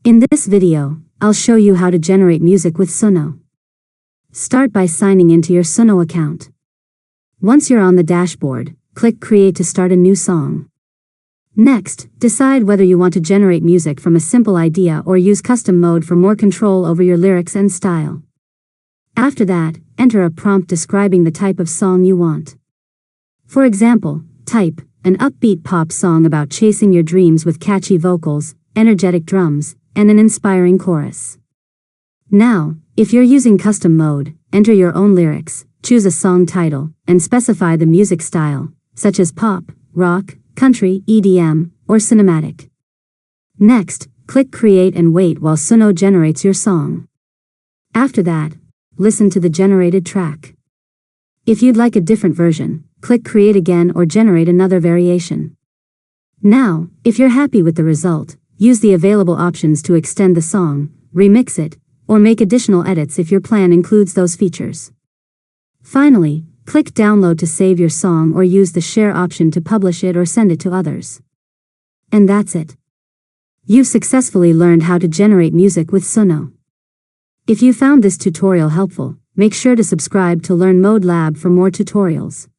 In this video, I'll show you how to generate music with Suno. Start by signing into your Suno account. Once you're on the dashboard, click Create to start a new song. Next, decide whether you want to generate music from a simple idea or use custom mode for more control over your lyrics and style. After that, enter a prompt describing the type of song you want. For example, type an upbeat pop song about chasing your dreams with catchy vocals, energetic drums, and an inspiring chorus. Now, if you're using custom mode, enter your own lyrics, choose a song title, and specify the music style, such as pop, rock, country, EDM, or cinematic. Next, click Create and wait while Suno generates your song. After that, listen to the generated track. If you'd like a different version, click Create again or generate another variation. Now, if you're happy with the result, use the available options to extend the song, remix it, or make additional edits if your plan includes those features. Finally, click Download to save your song or use the Share option to publish it or send it to others. And that's it. You've successfully learned how to generate music with Suno. If you found this tutorial helpful, make sure to subscribe to Learn Mode Lab for more tutorials.